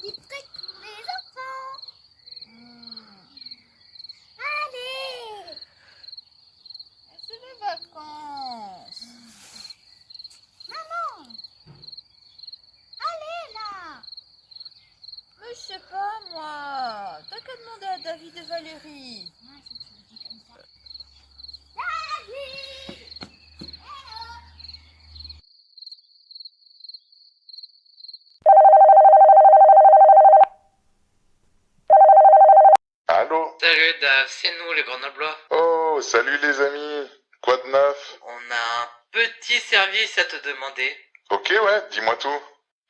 du truc, les enfants. Allez, C'est les vacances. maman, allez là. Mais je sais pas, moi. T'as qu'à demander à David et Valérie. Ah, si tu le dis comme ça. David, eh oh. Allô? Salut Dave, c'est nous les Grenoblois. Oh, salut les amis. Quoi de neuf? On a un petit service à te demander. Ok, ouais, dis-moi tout.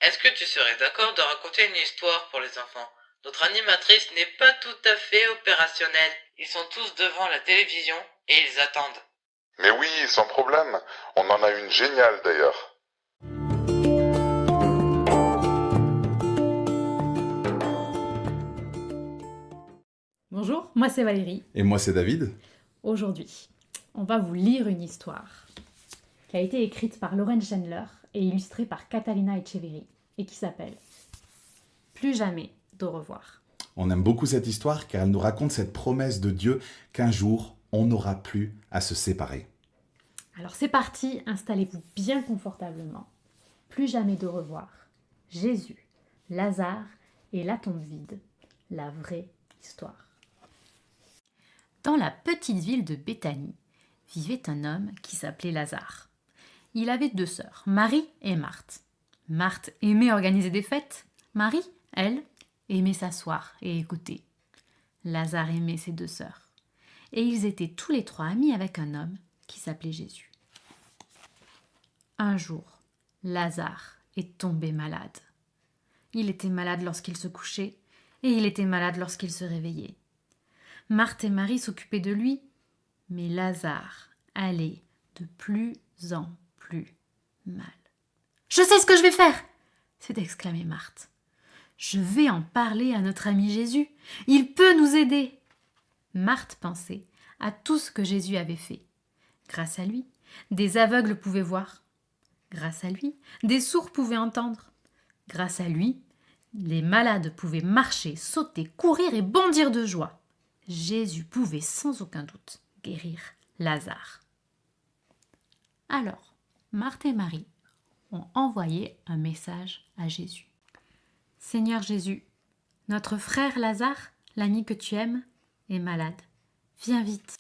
Est-ce que tu serais d'accord de raconter une histoire pour les enfants? Notre animatrice n'est pas tout à fait opérationnelle. Ils sont tous devant la télévision et ils attendent. Mais oui, sans problème. On en a une géniale d'ailleurs. Bonjour, moi c'est Valérie. Et moi, c'est David. Aujourd'hui, on va vous lire une histoire qui a été écrite par Lauren Chandler et illustrée par Catalina Echeverry et qui s'appelle Plus jamais d'au revoir. On aime beaucoup cette histoire car elle nous raconte cette promesse de Dieu qu'un jour, on n'aura plus à se séparer. Alors c'est parti, installez-vous bien confortablement. Plus jamais d'au revoir. Jésus, Lazare et la tombe vide. La vraie histoire. Dans la petite ville de Béthanie vivait un homme qui s'appelait Lazare. Il avait 2 sœurs, Marie et Marthe. Marthe aimait organiser des fêtes. Marie, elle, aimait s'asseoir et écouter. Lazare aimait ses 2 sœurs. Et ils étaient tous les 3 amis avec un homme qui s'appelait Jésus. Un jour, Lazare est tombé malade. Il était malade lorsqu'il se couchait et il était malade lorsqu'il se réveillait. Marthe et Marie s'occupaient de lui, mais Lazare allait de plus en plus mal. « Je sais ce que je vais faire !» s'est exclamée Marthe. « Je vais en parler à notre ami Jésus. Il peut nous aider !» Marthe pensait à tout ce que Jésus avait fait. Grâce à lui, des aveugles pouvaient voir. Grâce à lui, des sourds pouvaient entendre. Grâce à lui, les malades pouvaient marcher, sauter, courir et bondir de joie. Jésus pouvait sans aucun doute guérir Lazare. Alors, Marthe et Marie ont envoyé un message à Jésus. « Seigneur Jésus, notre frère Lazare, l'ami que tu aimes, est malade. Viens vite. »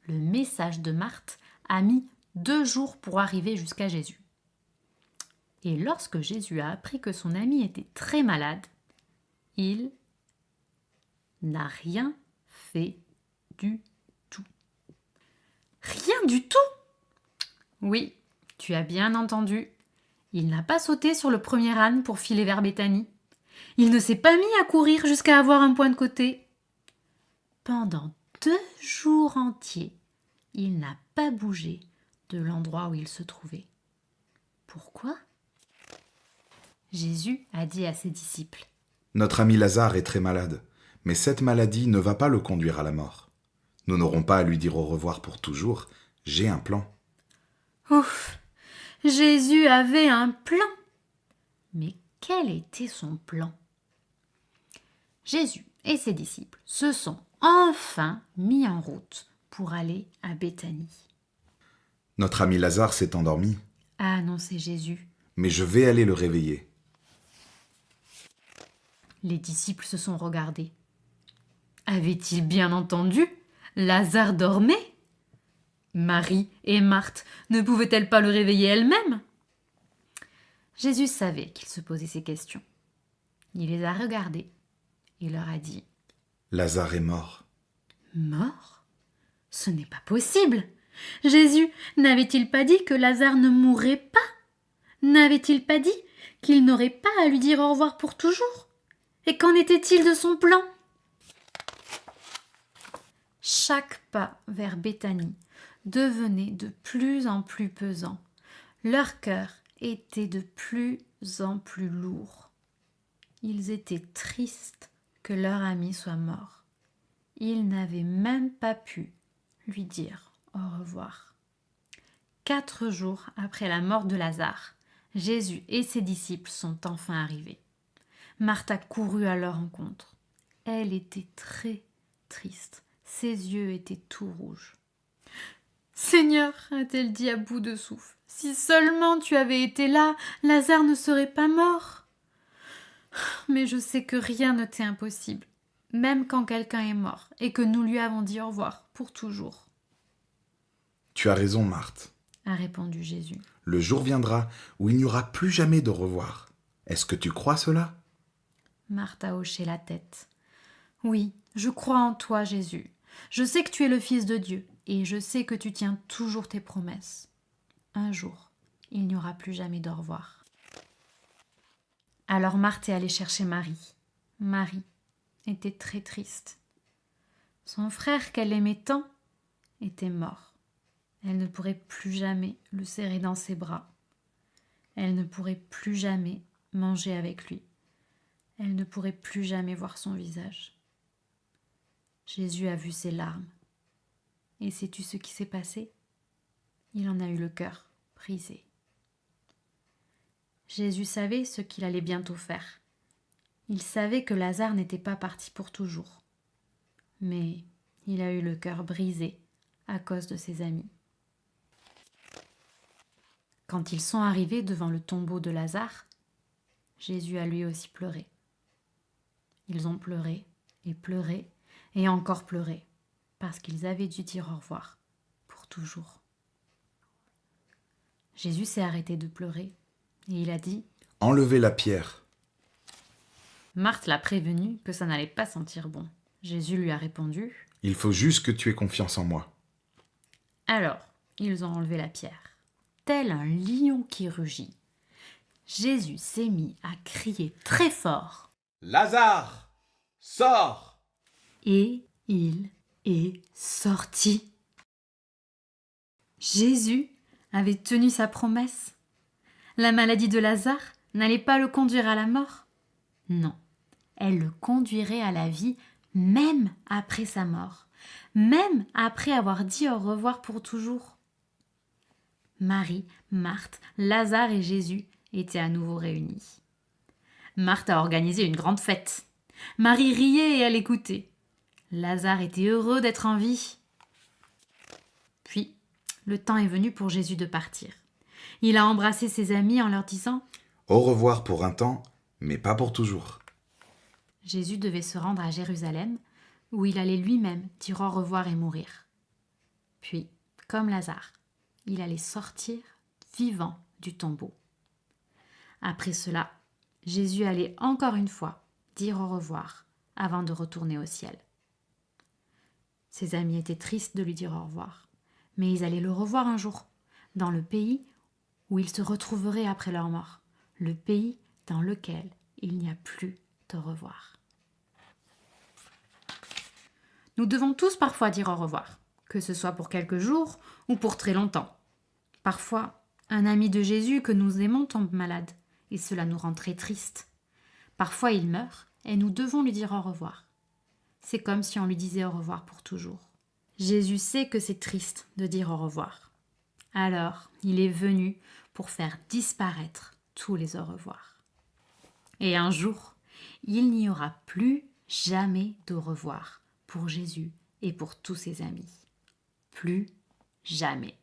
Le message de Marthe a mis 2 jours pour arriver jusqu'à Jésus. Et lorsque Jésus a appris que son ami était très malade, il n'a rien fait du tout. Rien du tout? Oui, tu as bien entendu. Il n'a pas sauté sur le premier âne pour filer vers Béthanie. Il ne s'est pas mis à courir jusqu'à avoir un point de côté. Pendant 2 jours entiers, il n'a pas bougé de l'endroit où il se trouvait. Pourquoi? Jésus a dit à ses disciples: Notre ami Lazare est très malade, mais cette maladie ne va pas le conduire à la mort. Nous n'aurons pas à lui dire au revoir pour toujours. J'ai un plan. Ouf! Jésus avait un plan. Mais quel était son plan? Jésus et ses disciples se sont enfin mis en route pour aller à Béthanie. Notre ami Lazare s'est endormi, A annoncé Jésus. mais je vais aller le réveiller. Les disciples se sont regardés. Avaient-ils bien entendu? Lazare dormait. Marie et Marthe ne pouvaient-elles pas le réveiller elles-mêmes? Jésus savait qu'ils se posaient ces questions. Il les a regardés et leur a dit: Lazare est mort. Mort? Ce n'est pas possible. Jésus n'avait-il pas dit que Lazare ne mourrait pas? N'avait-il pas dit qu'il n'aurait pas à lui dire au revoir pour toujours? Et qu'en était-il de son plan? Chaque pas vers Béthanie devenait de plus en plus pesant. Leur cœur était de plus en plus lourd. Ils étaient tristes que leur ami soit mort. Ils n'avaient même pas pu lui dire au revoir. 4 jours après la mort de Lazare, Jésus et ses disciples sont enfin arrivés. Marthe a couru à leur rencontre. Elle était très triste. Ses yeux étaient tout rouges. « Seigneur, a-t-elle dit à bout de souffle, si seulement tu avais été là, Lazare ne serait pas mort. Mais je sais que rien ne t'est impossible, même quand quelqu'un est mort et que nous lui avons dit au revoir pour toujours. » Tu as raison, Marthe. A répondu Jésus. Le jour viendra où il n'y aura plus jamais de revoir. Est-ce que tu crois cela? Marthe a hoché la tête. Oui, je crois en toi, Jésus. Je sais que tu es le Fils de Dieu et je sais que tu tiens toujours tes promesses. Un jour, il n'y aura plus jamais de revoir. Alors Marthe est allée chercher Marie. Marie était très triste. Son frère qu'elle aimait tant était mort. Elle ne pourrait plus jamais le serrer dans ses bras. Elle ne pourrait plus jamais manger avec lui. Elle ne pourrait plus jamais voir son visage. Jésus a vu ses larmes. Et sais-tu ce qui s'est passé? Il en a eu le cœur brisé. Jésus savait ce qu'il allait bientôt faire. Il savait que Lazare n'était pas parti pour toujours. Mais il a eu le cœur brisé à cause de ses amis. Quand ils sont arrivés devant le tombeau de Lazare, Jésus a lui aussi pleuré. Ils ont pleuré et encore pleuré, parce qu'ils avaient dû dire au revoir pour toujours. Jésus s'est arrêté de pleurer et il a dit « Enlevez la pierre. » Marthe l'a prévenu que ça n'allait pas sentir bon. Jésus lui a répondu Il faut juste que tu aies confiance en moi. Alors, ils ont enlevé la pierre. Tel un lion qui rugit, Jésus s'est mis à crier très fort. Lazare, sors! Et il est sorti. Jésus avait tenu sa promesse. La maladie de Lazare n'allait pas le conduire à la mort. Non, elle le conduirait à la vie même après sa mort, même après avoir dit au revoir pour toujours. Marie, Marthe, Lazare et Jésus étaient à nouveau réunis. Marthe a organisé une grande fête. Marie riait et elle écoutait. Lazare était heureux d'être en vie. Puis, le temps est venu pour Jésus de partir. Il a embrassé ses amis en leur disant « Au revoir pour un temps, mais pas pour toujours. » Jésus devait se rendre à Jérusalem, où il allait lui-même dire au revoir et mourir. Puis, comme Lazare, il allait sortir vivant du tombeau. Après cela, Jésus allait encore une fois dire au revoir avant de retourner au ciel. Ses amis étaient tristes de lui dire au revoir, mais ils allaient le revoir un jour, dans le pays où ils se retrouveraient après leur mort, le pays dans lequel il n'y a plus de revoir. Nous devons tous parfois dire au revoir, que ce soit pour quelques jours ou pour très longtemps. Parfois, un ami de Jésus que nous aimons tombe malade, et cela nous rend très tristes. Parfois, il meurt, et nous devons lui dire au revoir. C'est comme si on lui disait au revoir pour toujours. Jésus sait que c'est triste de dire au revoir. Alors, il est venu pour faire disparaître tous les au revoir. Et un jour, il n'y aura plus jamais de revoir pour Jésus et pour tous ses amis. Plus jamais.